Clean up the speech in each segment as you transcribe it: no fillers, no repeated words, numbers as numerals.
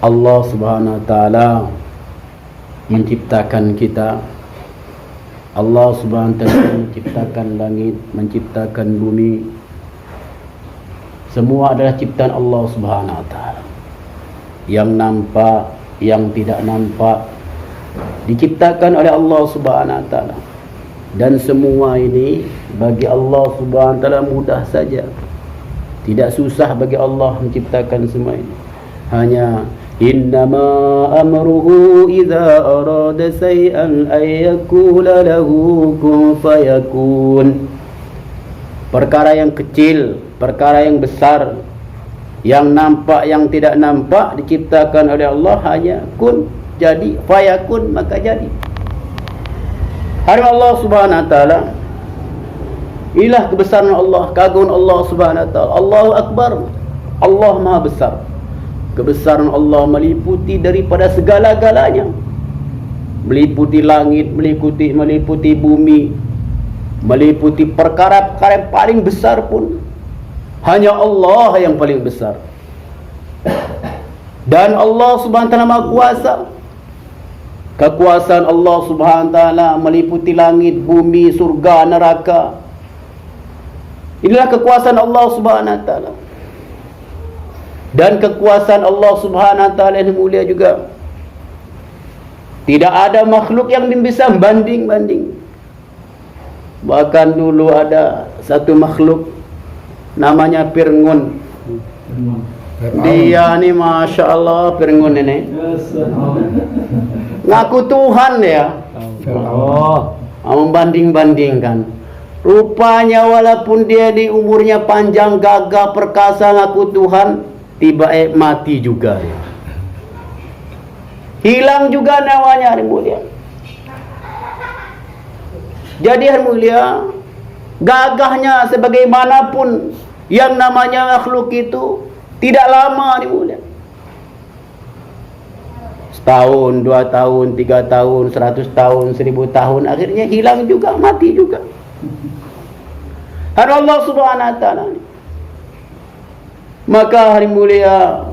Allah Subhanahu wa taala menciptakan kita. Allah Subhanahu wa taala menciptakan langit, menciptakan bumi. Semua adalah ciptaan Allah Subhanahu wa taala. Yang nampak, yang tidak nampak diciptakan oleh Allah Subhanahu wa taala. Dan semua ini bagi Allah Subhanahu wa taala mudah saja. Tidak susah bagi Allah menciptakan semua ini. Hanya innama amruhu idza arada shay'an ay yaqula lahu kun fayakun. Perkara yang kecil, perkara yang besar, yang nampak, yang tidak nampak diciptakan oleh Allah hanya kun, jadi, fayakun, maka jadi. Hari Allah Subhanahu wa taala, inilah kebesaran Allah, keagungan Allah Subhanahu wa taala. Allahu Akbar. Allah Maha besar. Kebesaran Allah meliputi daripada segala-galanya. Meliputi langit, meliputi bumi, meliputi perkara-perkara yang paling besar pun hanya Allah yang paling besar. Dan Allah Subhanahu wa taala Maha kuasa. Kekuasaan Allah Subhanahu wa taala meliputi langit, bumi, surga, neraka. Inilah kekuasaan Allah Subhanahu wa taala. Dan kekuasaan Allah Subhanahu wa taala yang mulia juga. Tidak ada makhluk yang bisa banding-banding. Bahkan dulu ada satu makhluk namanya Fir'aun. Dia ni Masya Allah, Fir'aun ini ngaku Tuhan ya. Membanding-bandingkan. Rupanya walaupun dia di umurnya panjang, gagah, perkasa, ngaku Tuhan, tiba mati juga ya. Hilang juga nyawanya, hari mulia. Jadi hari mulia, gagahnya sebagaimanapun yang namanya makhluk itu tidak lama, hari mulia. Setahun, 2 tahun, 3 tahun, 100 tahun, 1000 tahun, akhirnya hilang juga, mati juga. Hari Allah Subhanahu wa taala. Maka hari mulia,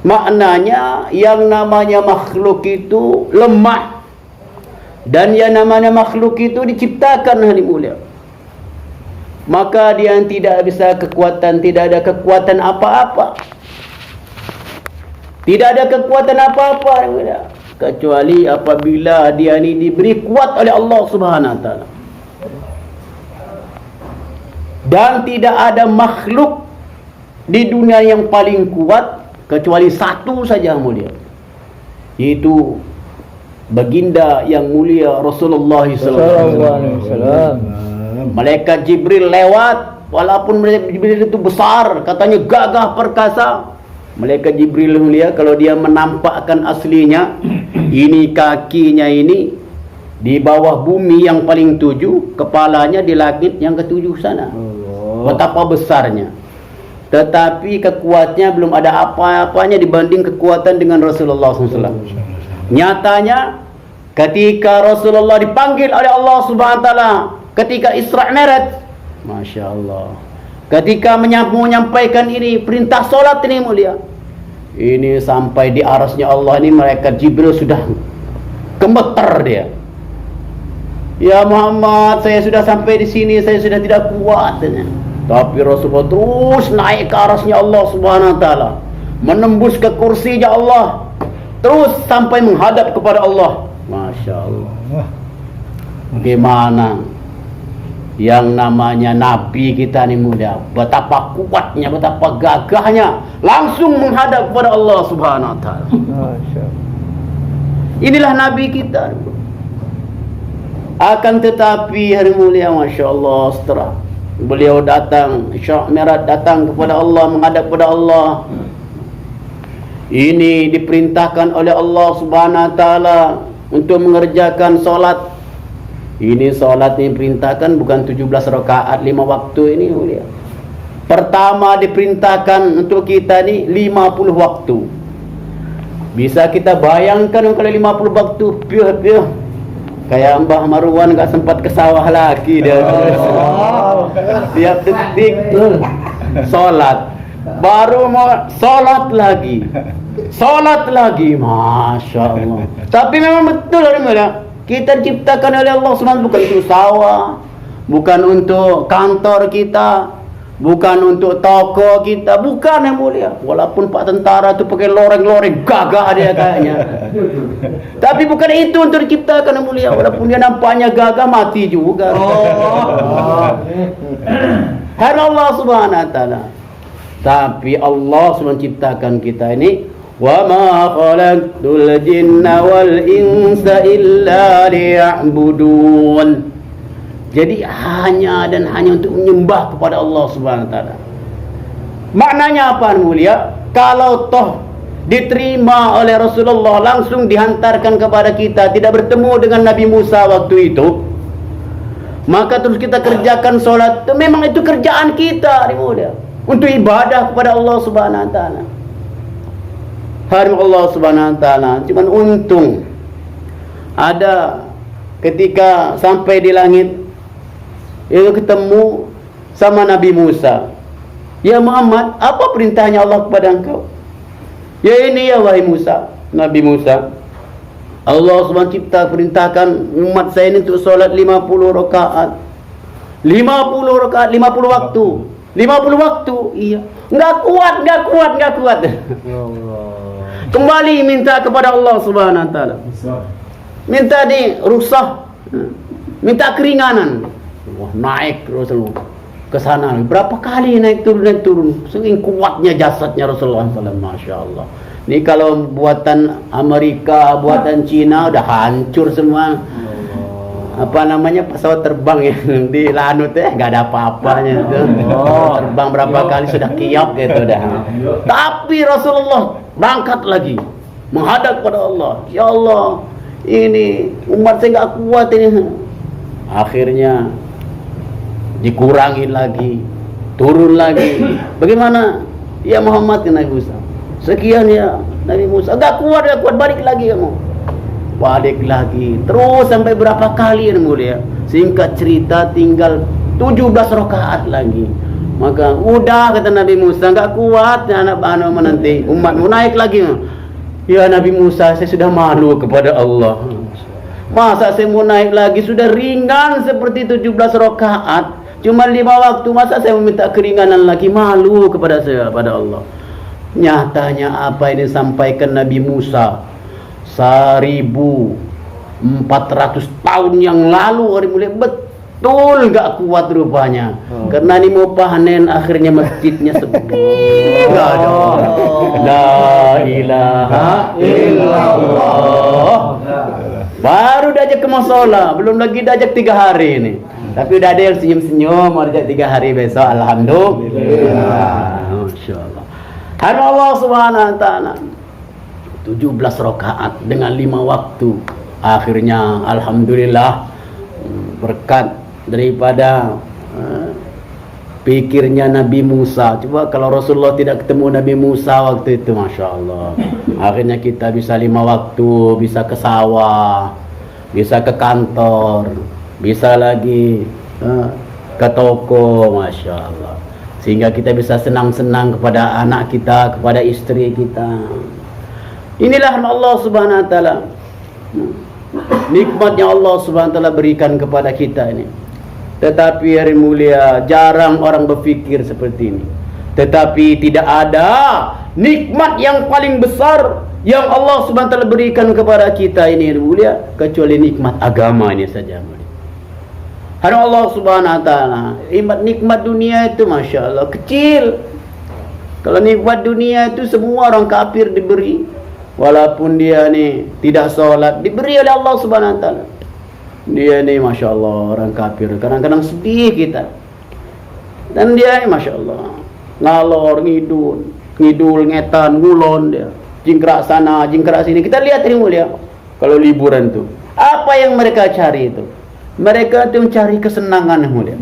maknanya yang namanya makhluk itu lemah. Dan yang namanya makhluk itu diciptakan, hari mulia. Maka dia tidak bisa kekuatan, tidak ada kekuatan apa-apa. Tidak ada kekuatan apa-apa, hari mulia, kecuali apabila dia ini diberi kuat oleh Allah Subhanahu wa taala. Dan tidak ada makhluk di dunia yang paling kuat kecuali satu saja, mulia, yaitu baginda yang mulia Rasulullah sallallahu alaihi wasallam. Malaikat Jibril lewat, walaupun malaikat Jibril itu besar, katanya gagah perkasa. Malaikat Jibril mulia, kalau dia menampakkan aslinya, ini kakinya ini di bawah bumi yang paling 7, kepalanya di langit yang ke-7 sana. Betapa besarnya. Tetapi kekuatannya belum ada apa-apanya dibanding kekuatan dengan Rasulullah SAW. Nyatanya ketika Rasulullah dipanggil oleh Allah Subhanahu wa taala ketika Isra Mi'raj, Masya Allah, ketika menyampaikan ini perintah solat ini mulia, ini sampai di arasnya Allah ini malaikat Jibril sudah gemeter dia. Ya Muhammad, saya sudah sampai di sini, saya sudah tidak kuat. Tapi Rasulullah terus naik ke arasnya Allah Subhanahu wa taala, menembus ke kursinya Allah, terus sampai menghadap kepada Allah. Masya Allah. Bagaimana yang namanya Nabi kita ini mulia, betapa kuatnya, betapa gagahnya, langsung menghadap kepada Allah Subhanahu wa taala. Inilah Nabi kita. Akan tetapi hari mulia, Masya Allah, setelah beliau datang, Isra Mi'raj, datang kepada Allah, menghadap kepada Allah, ini diperintahkan oleh Allah Subhanahu wa taala untuk mengerjakan solat. Ini solat yang diperintahkan bukan 17 rakaat 5 waktu ini mulia. Pertama diperintahkan untuk kita ni 50 waktu. Bisa kita bayangkan kalau 50 waktu piuh-piuh, kayak Mbah Marwan gak sempat ke sawah lagi dia. Tiap detik solat. baru mau sholat lagi, masya Allah. Tapi memang betul kita diciptakan oleh Allah SWT bukan untuk sawah, bukan untuk kantor kita, bukan untuk toko kita, bukan yang mulia. Walaupun Pak Tentara itu pakai loreng-loreng, gagah dia kayaknya. Tapi bukan itu untuk diciptakan yang mulia. Walaupun dia nampaknya gagah, mati juga. Hanya Allah Subhanahu Wa Taala. Tapi Allah SWT menciptakan kita ini. Wa ma khalaqtul jinna wal insa illa liya'budun. Jadi hanya dan hanya untuk menyembah kepada Allah Subhanahu Wa Taala. Maknanya apa mulia? Kalau toh diterima oleh Rasulullah, langsung dihantarkan kepada kita, tidak bertemu dengan Nabi Musa waktu itu, maka terus kita kerjakan solat. Memang itu kerjaan kita mulia, untuk ibadah kepada Allah Subhanahu Wa Taala. Hari Allah Subhanahu Wa Taala. Cuman untung ada ketika sampai di langit, itu ketemu sama Nabi Musa. Ya Muhammad, apa perintahnya Allah kepada engkau? Ya ini ya wahai Musa, Nabi Musa, Allah SWT perintahkan umat saya ini untuk solat 50 rakaat. 50 rakaat, 50 waktu. 50 waktu, iya. Enggak kuat. Kembali minta kepada Allah Subhanahu Wa Taala. Minta rusak, minta keringanan. Wah, naik Rasulullah ke sana. Berapa kali naik turun. Saking kuatnya jasadnya Rasulullah SAW. Masya Allah. Ini kalau buatan Amerika, buatan Cina udah hancur semua. Apa namanya, pesawat terbang yang di Lanut nggak ada apa-apanya itu. Terbang berapa kali sudah kiap gitu dah. Tapi Rasulullah berangkat lagi menghadap kepada Allah. Ya Allah, ini umat saya nggak kuat ini. Akhirnya dikurangin lagi, turun lagi. Bagaimana ya Muhammad ya Nabi Musa? Sekian ya Nabi Musa, gak kuat, balik lagi kamu. Balik lagi, terus sampai berapa kali yang mulia. Singkat cerita tinggal 17 rakaat lagi. Maka udah kata Nabi Musa, gak kuat ya anak-anak nanti umatmu naik lagi. Ya Nabi Musa, saya sudah malu kepada Allah. Masa saya mau naik lagi, sudah ringan seperti 17 rakaat, cuma 5 waktu, masa saya meminta keringanan lagi, malu kepada saya, pada Allah. Nyatanya apa yang disampaikan Nabi Musa 1400 tahun yang lalu, orang mulia, betul gak kuat rupanya. Karena ini mau panen, akhirnya masjidnya sepi. Gak ada. La ilaha illallah. Baru diajak ke musola, belum lagi diajak 3 hari ini. Tapi udah ada yang senyum-senyum, mau diajak 3 hari besok, alhamdulillah. Masya Allah. Hanya Allah Subhanahu Wa Taala. 17 rakaat dengan 5 waktu. Akhirnya alhamdulillah, berkat daripada pikirnya Nabi Musa. Coba kalau Rasulullah tidak ketemu Nabi Musa waktu itu, Masya Allah, akhirnya kita bisa 5 waktu, bisa ke sawah, bisa ke kantor, bisa lagi ke toko, Masya Allah. Sehingga kita bisa senang-senang kepada anak kita, kepada istri kita. Inilah Allah Subhanahu Wa Taala, nikmat yang Allah Subhanahu Wa Taala berikan kepada kita ini. Tetapi hari mulia, jarang orang berfikir seperti ini. Tetapi tidak ada nikmat yang paling besar yang Allah Subhanahu Wa Taala berikan kepada kita ini hari mulia, kecuali nikmat agama ini saja. Hanya Allah Subhanahu Wa Taala. Nikmat dunia itu Masya Allah kecil. Kalau nikmat dunia itu semua orang kafir diberi, walaupun dia ni tidak sholat, diberi oleh Allah Subhanahu Wa Taala. Dia ni Masya Allah orang kafir, kadang-kadang sedih kita. Dan dia ni Masya Allah ngalor ngidul ngetan ngulon, dia jingkrak sana jingkrak sini. Kita lihat ini mulia, kalau liburan tu apa yang mereka cari itu? Mereka itu mencari kesenangan yang mulia,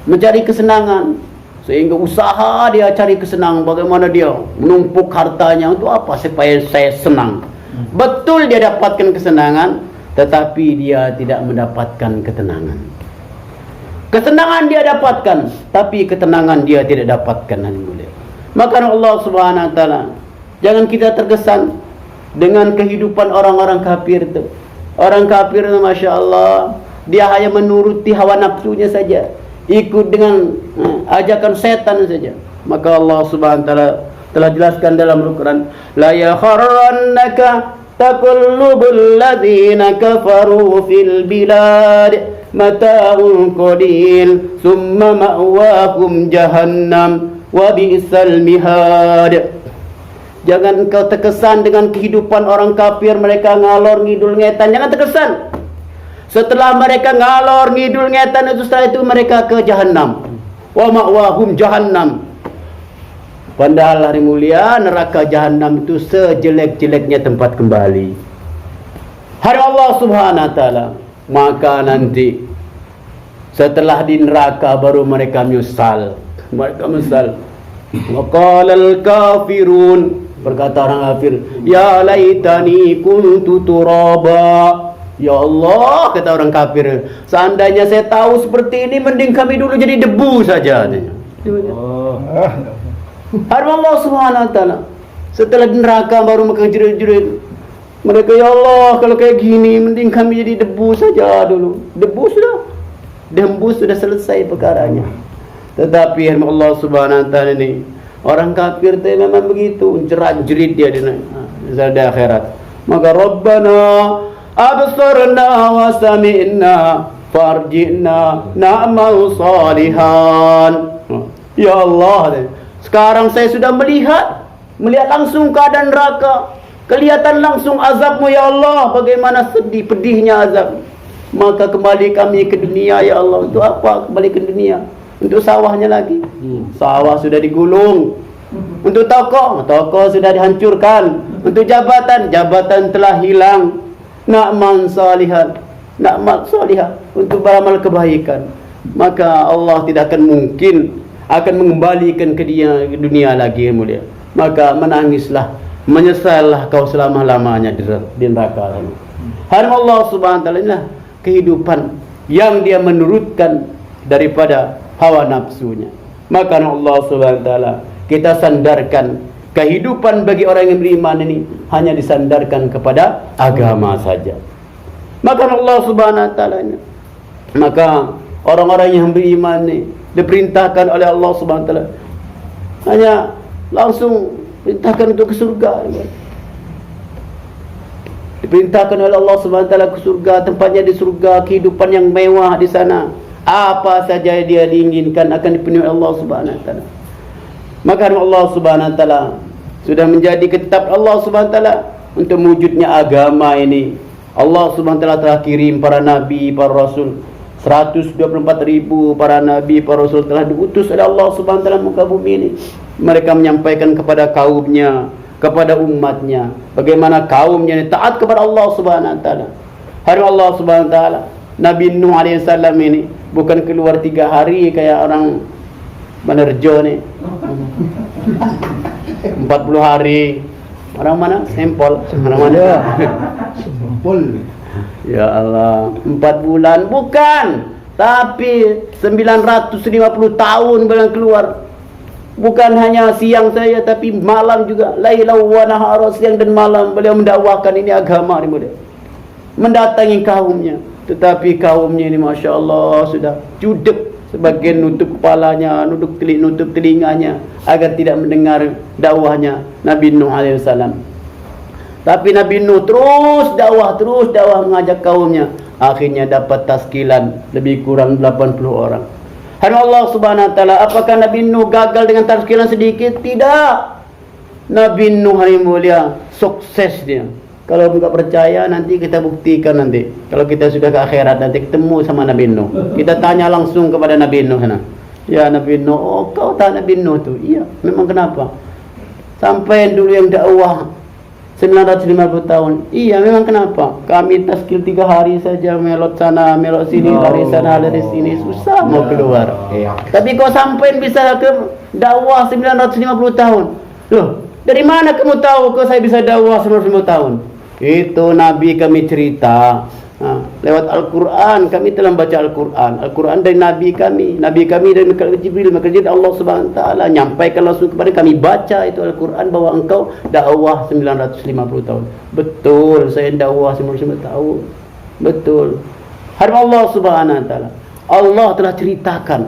mencari kesenangan, sehingga usaha dia cari kesenangan. Bagaimana dia menumpuk hartanya untuk apa? Supaya saya senang. Betul dia dapatkan kesenangan, tetapi dia tidak mendapatkan ketenangan. Ketenangan dia dapatkan, tapi ketenangan dia tidak dapatkan. Maka Allah Subhanahu wa taala, jangan kita terkesan dengan kehidupan orang-orang kafir itu. Orang kafir itu Masya Allah, dia hanya menuruti hawa nafsunya saja, ikut dengan ajakan setan saja. Maka Allah Subhanahu wa taala telah jelaskan dalam Al-Quran, la yakharrannaka taqallubul ladzina kafaru fil bilad mata'un qalil summa ma'wakum jahannam wa bi'sal mihad. Jangan kau terkesan dengan kehidupan orang kafir, mereka ngalor ngidul ngetan. Jangan terkesan. Setelah mereka ngalor ngidul ngetan itu, setelah itu mereka ke jahannam. Wa ma'wahum jahannam. Padahal hari mulia neraka jahannam itu sejelek-jeleknya tempat kembali. Hari Allah Subhanahu wa taala, maka nanti setelah di neraka baru mereka menyesal. Mereka menyesal. Waqalal kafirun, berkata orang kafir, ya laitani kuntu turaba. Ya Allah, kata orang kafir, seandainya saya tahu seperti ini, mending kami dulu jadi debu saja. Hari Allah Subhanahu wa taala, setelah di neraka baru mereka jerit-jerit. Mereka, ya Allah, kalau kayak gini mending kami jadi debu saja dulu. Debu sudah, dembus sudah selesai perkaranya. Tetapi Allah Subhanahu wa taala ini, orang kafir itu memang begitu, jerat-jerit dia di akhirat. Maka Rabbana absarna wa sami'na farji'na na'mal salihan. Ya Allah, sekarang saya sudah melihat langsung keadaan neraka, kelihatan langsung azabmu ya Allah, bagaimana sedih pedihnya azab. Maka kembali kami ke dunia ya Allah. Untuk apa kembali ke dunia? Untuk sawahnya lagi. Sawah sudah digulung. Untuk toko sudah dihancurkan. Untuk jabatan telah hilang. Na'mal salihan, untuk beramal kebaikan. Maka Allah tidak akan mungkin akan mengembalikan ke dia ke dunia lagi yang mulia. Maka menangislah, menyesallah kau selama-lamanya di neraka. Hari Allah Subhanahu wa taala, inilah kehidupan yang dia menurutkan daripada hawa nafsunya. Maka Allah Subhanahu wa taala, kita sandarkan kehidupan bagi orang yang beriman ini hanya disandarkan kepada agama saja. Maka Allah Subhanahu wa taala, maka orang-orang yang beriman ini diperintahkan oleh Allah Subhanahu wa taala hanya langsung perintahkan untuk ke surga. Diperintahkan oleh Allah Subhanahu wa taala ke surga, tempatnya di surga, kehidupan yang mewah di sana. Apa saja dia diinginkan akan dipenuhi oleh Allah Subhanahu wa taala. Maka Allah Subhanahu wa taala sudah menjadi ketetapan Allah Subhanahu wa taala untuk mewujudnya agama ini. Allah Subhanahu wa taala telah kirim para nabi, para rasul. 124.000 para nabi, para rasul telah diutus oleh Allah Subhanahu wa taala muka bumi ini. Mereka menyampaikan kepada kaumnya, kepada umatnya, bagaimana kaumnya ini taat kepada Allah Subhanahu wa taala. Hari Allah Subhanahu wa taala, Nabi Nuh alaihi salam ini bukan keluar 3 hari kayak orang Menerjo nih. 40 hari. Orang mana? Sempol. Orang mana? Sempol. Ya Allah, 4 bulan bukan, tapi 950 tahun beliau keluar. Bukan hanya siang saja, tapi malam juga. Lailau wa nahara, siang dan malam beliau mendakwahkan ini agama ini beliau. Mendatangi kaumnya, tetapi kaumnya ini Masya Allah sudah judek. Sebagian nutup kepalanya, nutup telinganya agar tidak mendengar dakwahnya Nabi Nuh alaihissalam. Tapi Nabi Nuh terus dakwah mengajak kaumnya. Akhirnya dapat taskilan lebih kurang 80 orang. Hari Allah Subhanahu wa taala, apakah Nabi Nuh gagal dengan taskilan sedikit? Tidak. Nabi Nuh hari mulia sukses dia. Kalau enggak percaya nanti kita buktikan nanti. Kalau kita sudah ke akhirat nanti ketemu sama Nabi Nuh. Kita tanya langsung kepada Nabi Nuh sana. Ya Nabi Nuh, oh kau tahu Nabi Nuh tu? Iya, memang kenapa? Sampai dulu yang dakwah 950 tahun. Iya, memang kenapa? Kami taskil 3 hari saja melot sana, melot sini, lari sana, lari sini, susah mau keluar. Tapi kau sampai bisa ke dakwah 950 tahun. Loh, dari mana kamu tahu kau saya bisa dakwah 950 tahun? Itu Nabi kami cerita. lewat Al-Quran. Kami telah baca Al-Quran. Al-Quran dari Nabi kami dari Jibril. Maka jadi Allah Subhanahu Wa Taala nyampaikan langsung kepada kami, baca itu Al-Quran bahwa engkau dakwah 950 tahun. Betul, saya dakwah 950 tahun. Betul. Harap Allah Subhanahu Wa Taala, Allah telah ceritakan.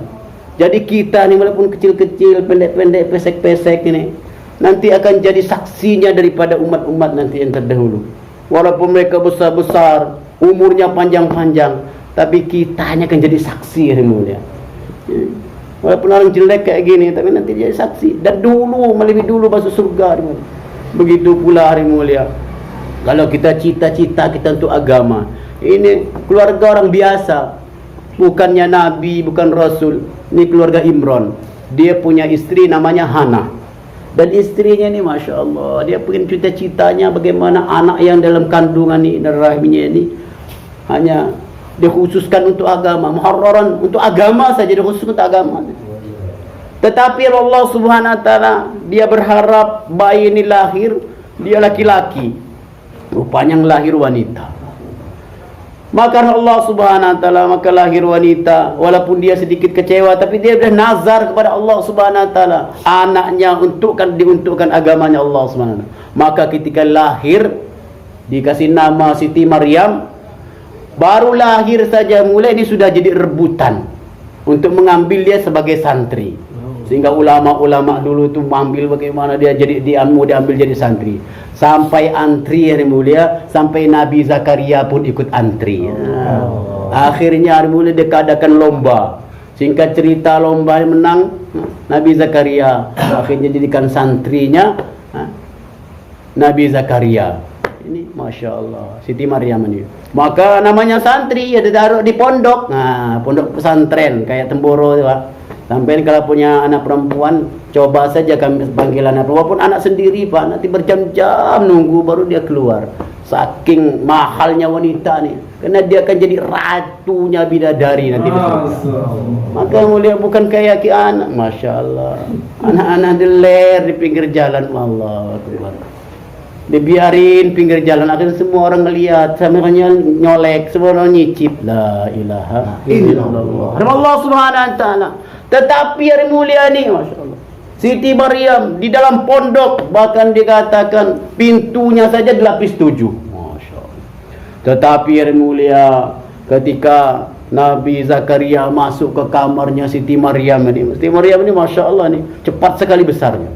Jadi kita ni walaupun kecil-kecil, pendek-pendek, pesek-pesek ini, nanti akan jadi saksinya daripada umat-umat nanti yang terdahulu. Walaupun mereka besar-besar, umurnya panjang-panjang, tapi kitanya akan jadi saksi, hari mulia. Walaupun orang jelek kayak gini, tapi nanti jadi saksi. Dan dulu, lebih dulu masuk surga, hari mulia. Begitu pula, hari mulia, kalau kita cita-cita kita untuk agama, ini keluarga orang biasa, bukannya Nabi, bukan Rasul. Ini keluarga Imran. Dia punya istri namanya Hana. Dan istrinya ni Masya Allah, dia pengen cita-citanya bagaimana anak yang dalam kandungan ni, dan rahimnya ni, hanya dikhususkan untuk agama, muharraran untuk agama saja, dikhusus untuk agama. Tetapi Allah Subhanahu Wa Taala, dia berharap bayi ini lahir, dia laki-laki, rupanya lahir wanita. Maka Allah Subhanahu Wa Taala, maka lahir wanita. Walaupun dia sedikit kecewa, tapi dia sudah nazar kepada Allah Subhanahu Wa Taala, anaknya diuntukkan agamanya Allah Subhanahu Wa Taala. Maka ketika lahir, dikasih nama Siti Maryam. Baru lahir saja mulai ini sudah jadi rebutan untuk mengambil dia sebagai santri. Sehingga ulama-ulama dulu tu mengambil bagaimana dia jadi diambil jadi santri. Sampai antri, hari mulia, sampai Nabi Zakaria pun ikut antri. Akhirnya hari mulia dia adakan lomba. Singkat cerita, lomba menang Nabi Zakaria. Akhirnya jadikan santrinya Nabi Zakaria. Ini Masya Allah, Siti Maryam ini. Maka namanya santri, ya ditaruh di pondok. Nah, pondok pesantren kayak Temboro tu, Pak. Sampai kalau punya anak perempuan, coba saja kami panggil anak perempuan, walaupun anak sendiri, Pak, nanti berjam-jam nunggu baru dia keluar. Saking mahalnya wanita nih, karena dia akan jadi ratunya bidadari nanti. Maka mulia bukan kayak anak, Masya Allah, anak-anak deler di pinggir jalan, Allah Akbar. Dibiarin pinggir jalan, akhirnya semua orang ngelihat, semuanya nyolek, semua orang nyicip. La ilaha illallah. Allah Subhanahu Wa Taala. Tetapi hari mulia ni, Masya Allah, Siti Maryam di dalam pondok, bahkan dikatakan pintunya saja dilapis 7. Masya Allah. Tetapi hari mulia, ketika Nabi Zakaria masuk ke kamarnya Siti Maryam ini Masya Allah ni, cepat sekali besarnya.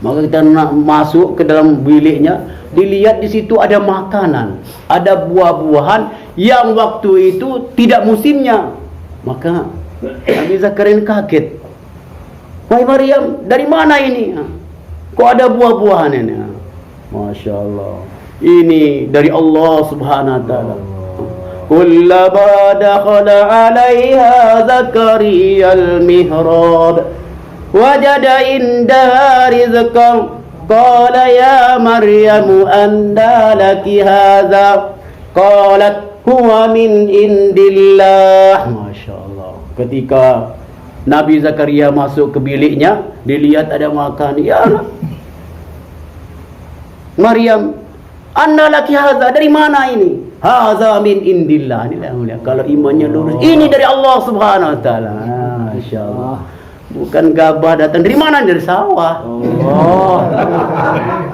Maka kita nak masuk ke dalam biliknya, dilihat di situ ada makanan, ada buah-buahan yang waktu itu tidak musimnya. Maka Nabi Zakaria kaget. Wahai Maryam, dari mana ini? Kok ada buah-buahan ini? Masya Allah. Ini dari Allah Subhanahu Wa Taala. Kullama dakhala 'alaiha Zakaria al-mihrab wajada indaha rizqan qala ya Maryamu anna laki hadza qalat huwa min indillah. Masya Allah. Ketika Nabi Zakaria masuk ke biliknya, dilihat ada makan. Ya Maryam, anna laki hadza, dari mana ini? Hadza min indillah. Ini kalau imannya lurus, ini dari Allah Subhanahu Wa Taala. Masya Allah. Bukan gabah datang dari mana? Dari sawah.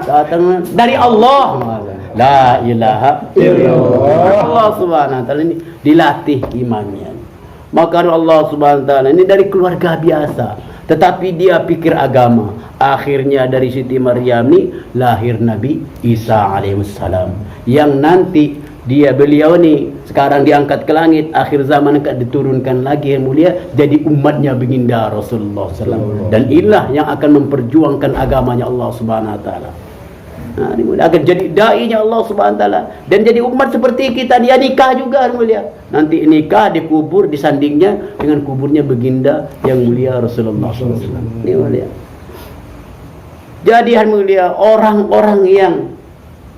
Datang dari Allah. La ilaha illallah. Allah Subhanahu Wa Taala ini dilatih imannya. Maka Allah Subhanahu Wa Taala ini dari keluarga biasa, tetapi dia pikir agama. Akhirnya dari Siti Maryam ini lahir Nabi Isa alaihissalam, yang nanti beliau ni sekarang diangkat ke langit, akhir zaman akan diturunkan lagi yang mulia jadi umatnya baginda Rasulullah SAW, dan inilah yang akan memperjuangkan agamanya Allah Subhanahu Wa Taala. Nah, akan jadi dai-nya Allah Subhanahu Wa Taala, dan jadi umat seperti kita. Dia nikah juga mulia, nanti nikah dikubur disandingnya dengan kuburnya baginda yang mulia Rasulullah SAW. Ini mulia. Jadi mulia, orang-orang yang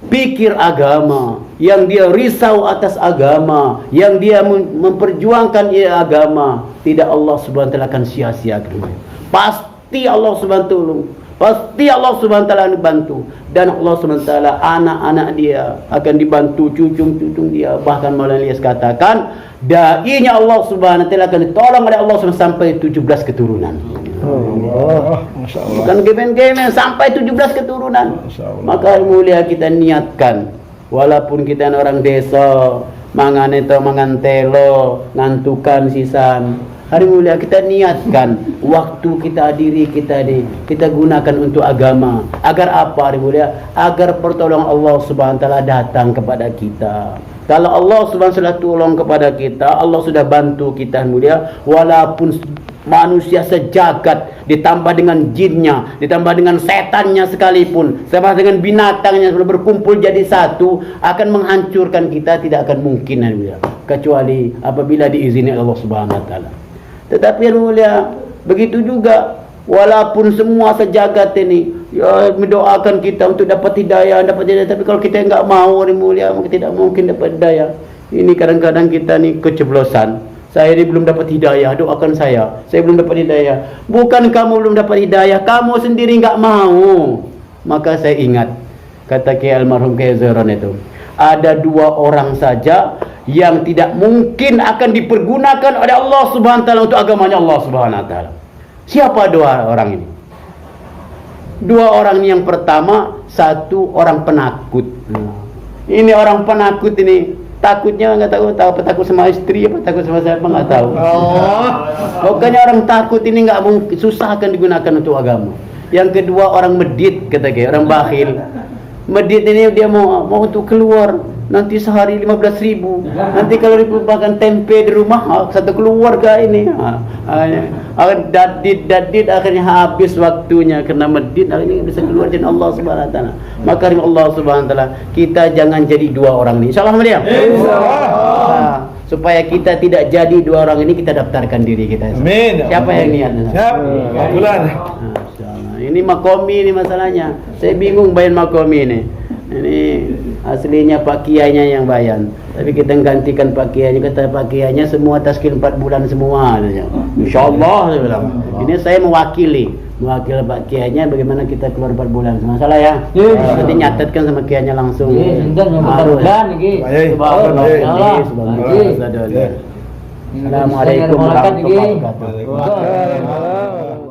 pikir agama, yang dia risau atas agama, yang dia memperjuangkan agama, tidak Allah Subhanahu Wa Taala akan sia-siakan. Pasti Allah Subhanahu Wa Taala Pasti Allah Subhanahu wa taala bantu, dan Allah Subhanahu wa taala anak-anak dia akan dibantu, cucu-cucu dia. Bahkan Maulana Ilyas katakan, dai-nya Allah Subhanahu wa taala akan ditolong oleh Allah Subhanahu sampai 17 keturunan. Allah, Masya Allah. Bukan gemen-gemen, sampai 17 keturunan. Maka mulia kita niatkan, walaupun kita orang desa, mangantelo, ngantukan sisan. Hari mulia kita niatkan waktu kita diri kita gunakan untuk agama. Agar apa hari mulia? Agar pertolongan Allah Subhanahu wa taala datang kepada kita. Kalau Allah Subhanahu wa taala tolong kepada kita, Allah sudah bantu kita hari mulia, walaupun manusia sejagat ditambah dengan jinnya, ditambah dengan setannya sekalipun, sama dengan binatangnya sudah berkumpul jadi satu, akan menghancurkan kita tidak akan mungkin hari mulia, kecuali apabila diizinkan Allah Subhanahu wa taala. Tetapi yang mulia, begitu juga walaupun semua sejagat ini ya mendoakan kita untuk dapat hidayah, tapi kalau kita enggak mau yang mulia, maka tidak mungkin dapat hidayah. Ini kadang-kadang kita nih keceplosan. Saya ini belum dapat hidayah, doakan saya belum dapat hidayah. Bukan kamu belum dapat hidayah, kamu sendiri enggak mau. Maka saya ingat kata Kiai almarhum Kiai Zairon itu, ada 2 orang saja yang tidak mungkin akan dipergunakan oleh Allah Subhanahu wa taala untuk agamanya Allah Subhanahu wa taala. Siapa 2 orang ini? 2 orang ini, yang pertama, 1 orang penakut. Ini orang penakut ini takutnya enggak tahu apa, takut sama istri apa takut sama siapa enggak tahu. Pokoknya orang takut ini enggak mungkin, susah akan digunakan untuk agama. Yang kedua orang medit, kata Kiai, orang bakhil. Medit ini dia mau untuk keluar, nanti sehari 15.000. Nanti kalau dibuatkan tempe di rumah, satu keluarga ini dadit akhirnya habis waktunya karena medit, akhirnya bisa keluar dari Allah Subhanahu wa taala. Maka dari Allah Subhanahu wa taala kita jangan jadi 2 orang ini, insyaallah Maria. Supaya kita tidak jadi 2 orang ini, kita daftarkan diri kita. Amin. Siapa yang niat? Siap. Bulan. Ini makomi ini masalahnya. Saya bingung bayan makomi ini. Ini aslinya Pak Kiainya yang bayan, tapi kita gantikan Pak Kiainya. Kata Pak Kiainya semua taskil 4 bulan semua. Insyaallah saya bilang. Ini saya mewakil Pak Kiainya bagaimana kita keluar 4 bulan. Masalah ya. Nanti nyatetkan sama Kiainya langsung. Harus. Assalamualaikum warahmatullahi wabarakatuh.